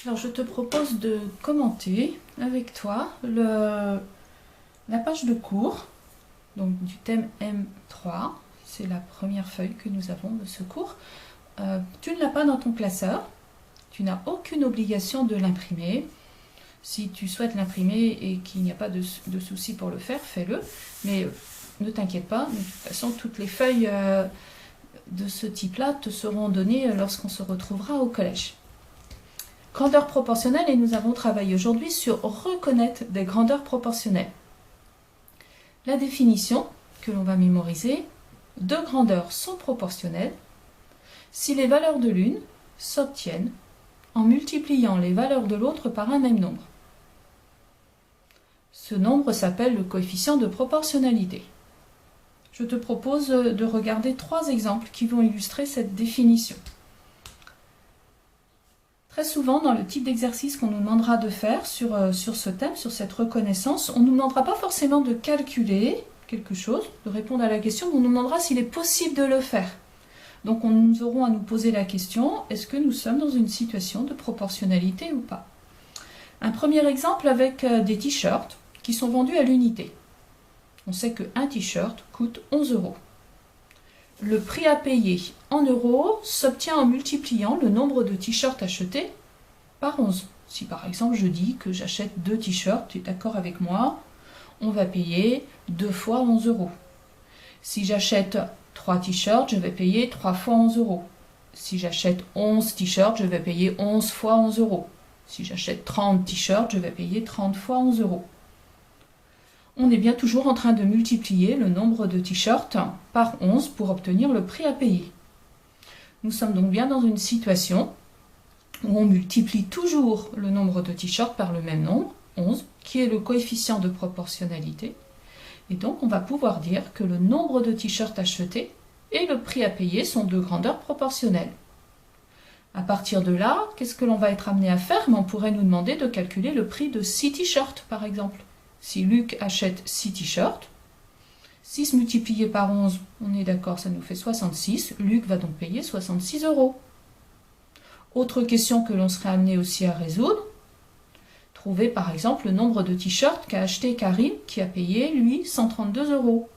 Alors je te propose de commenter avec toi la page de cours donc du thème M3. C'est la première feuille que nous avons de ce cours. Tu ne l'as pas dans ton classeur, tu n'as aucune obligation de l'imprimer. Si tu souhaites l'imprimer et qu'il n'y a pas de souci pour le faire, fais-le. Mais ne t'inquiète pas, de toute façon, toutes les feuilles de ce type-là te seront données lorsqu'on se retrouvera au collège. Grandeur proportionnelle, et nous avons travaillé aujourd'hui sur reconnaître des grandeurs proportionnelles. La définition que l'on va mémoriser, deux grandeurs sont proportionnelles si les valeurs de l'une s'obtiennent en multipliant les valeurs de l'autre par un même nombre. Ce nombre s'appelle le coefficient de proportionnalité. Je te propose de regarder trois exemples qui vont illustrer cette définition. Très souvent, dans le type d'exercice qu'on nous demandera de faire sur ce thème, sur cette reconnaissance, on ne nous demandera pas forcément de calculer quelque chose, de répondre à la question, mais on nous demandera s'il est possible de le faire. Donc nous aurons à nous poser la question, est-ce que nous sommes dans une situation de proportionnalité ou pas? Un premier exemple avec des t-shirts qui sont vendus à l'unité. On sait qu'un t-shirt coûte 11 €. Le prix à payer en euros s'obtient en multipliant le nombre de t-shirts achetés par 11. Si par exemple je dis que j'achète 2 t-shirts, tu es d'accord avec moi, on va payer 2 fois 11 €. Si j'achète 3 t-shirts, je vais payer 3 fois 11 €. Si j'achète 11 t-shirts, je vais payer 11 fois 11 €. Si j'achète 30 t-shirts, je vais payer 30 fois 11 €. On est bien toujours en train de multiplier le nombre de t-shirts par 11 pour obtenir le prix à payer. Nous sommes donc bien dans une situation où on multiplie toujours le nombre de t-shirts par le même nombre, 11, qui est le coefficient de proportionnalité. Et donc on va pouvoir dire que le nombre de t-shirts achetés et le prix à payer sont de grandeur proportionnelle. À partir de là, qu'est-ce que l'on va être amené à faire? On pourrait nous demander de calculer le prix de 6 t-shirts par exemple. Si Luc achète 6 t-shirts, 6 multiplié par 11, on est d'accord, ça nous fait 66. Luc va donc payer 66 €. Autre question que l'on serait amené aussi à résoudre, trouver par exemple le nombre de t-shirts qu'a acheté Karim, qui a payé lui 132 €.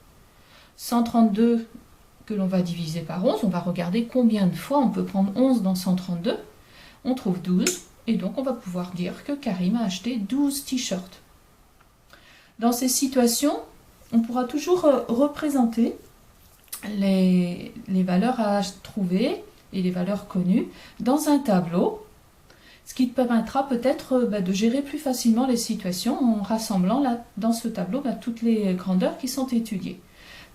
132 que l'on va diviser par 11, on va regarder combien de fois on peut prendre 11 dans 132. On trouve 12, et donc on va pouvoir dire que Karim a acheté 12 t-shirts. Dans ces situations, on pourra toujours représenter les valeurs à trouver et les valeurs connues dans un tableau, ce qui te permettra peut-être de gérer plus facilement les situations en rassemblant là, dans ce tableau toutes les grandeurs qui sont étudiées.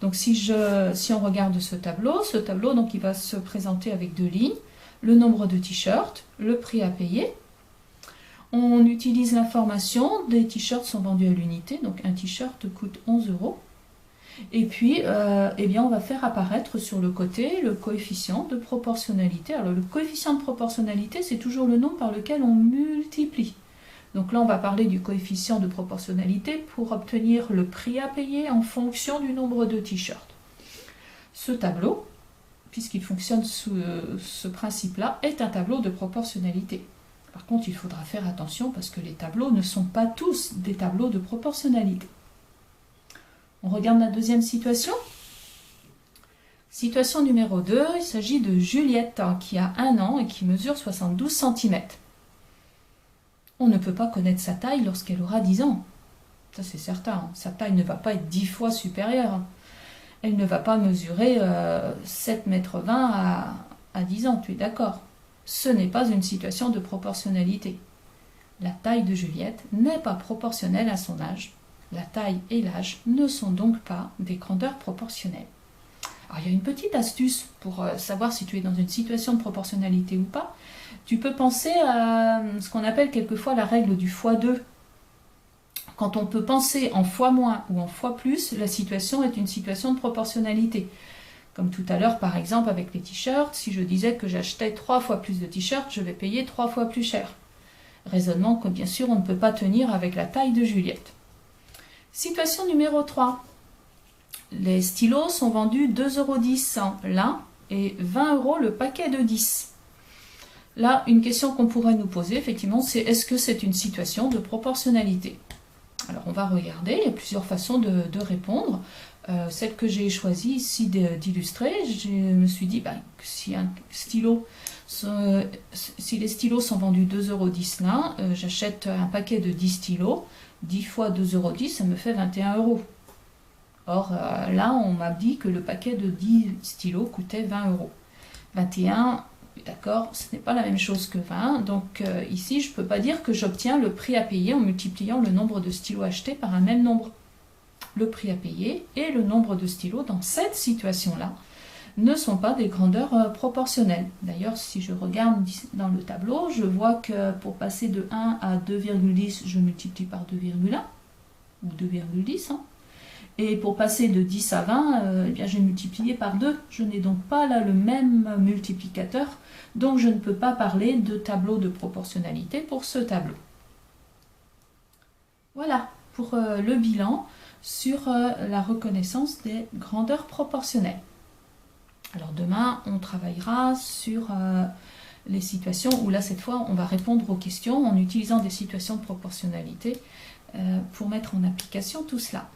Donc si on regarde ce tableau donc, il va se présenter avec deux lignes, le nombre de t-shirts, le prix à payer. On utilise l'information, des t-shirts sont vendus à l'unité, donc un t-shirt coûte 11 €. Et puis, on va faire apparaître sur le côté le coefficient de proportionnalité. Alors le coefficient de proportionnalité, c'est toujours le nombre par lequel on multiplie. Donc là, on va parler du coefficient de proportionnalité pour obtenir le prix à payer en fonction du nombre de t-shirts. Ce tableau, puisqu'il fonctionne sous ce principe-là, est un tableau de proportionnalité. Par contre, il faudra faire attention parce que les tableaux ne sont pas tous des tableaux de proportionnalité. On regarde la deuxième situation. Situation numéro 2, il s'agit de Juliette qui a 1 an et qui mesure 72 cm. On ne peut pas connaître sa taille lorsqu'elle aura 10 ans. Ça c'est certain, sa taille ne va pas être 10 fois supérieure. Elle ne va pas mesurer 7,20 m à 10 ans, tu es d'accord? Ce n'est pas une situation de proportionnalité. La taille de Juliette n'est pas proportionnelle à son âge. La taille et l'âge ne sont donc pas des grandeurs proportionnelles. Alors, il y a une petite astuce pour savoir si tu es dans une situation de proportionnalité ou pas. Tu peux penser à ce qu'on appelle quelquefois la règle du x2. Quand on peut penser en x- ou en x+, la situation est une situation de proportionnalité. Comme tout à l'heure, par exemple, avec les t-shirts, si je disais que j'achetais 3 fois plus de t-shirts, je vais payer 3 fois plus cher. Raisonnement que, bien sûr, on ne peut pas tenir avec la taille de Juliette. Situation numéro 3. Les stylos sont vendus 2,10 € l'un et 20 € le paquet de 10. Là, une question qu'on pourrait nous poser, effectivement, c'est est-ce que c'est une situation de proportionnalité? Alors, on va regarder, il y a plusieurs façons de répondre. Celle que j'ai choisie ici d'illustrer, je me suis dit que si un stylo, si les stylos sont vendus 2,10 € là, j'achète un paquet de 10 stylos, 10 fois 2,10 €, ça me fait 21 €. Or, là, on m'a dit que le paquet de 10 stylos coûtait 20 €. 21, d'accord, ce n'est pas la même chose que 20. Donc ici, je ne peux pas dire que j'obtiens le prix à payer en multipliant le nombre de stylos achetés par un même nombre. Le prix à payer et le nombre de stylos dans cette situation-là ne sont pas des grandeurs proportionnelles. D'ailleurs, si je regarde dans le tableau, je vois que pour passer de 1 à 2,10, je multiplie par 2,1 ou 2,10. Et pour passer de 10 à 20, eh bien, j'ai multiplié par 2. Je n'ai donc pas là le même multiplicateur, donc je ne peux pas parler de tableau de proportionnalité pour ce tableau. Voilà pour le bilan sur la reconnaissance des grandeurs proportionnelles. Alors demain, on travaillera sur les situations où là, cette fois, on va répondre aux questions en utilisant des situations de proportionnalité pour mettre en application tout cela.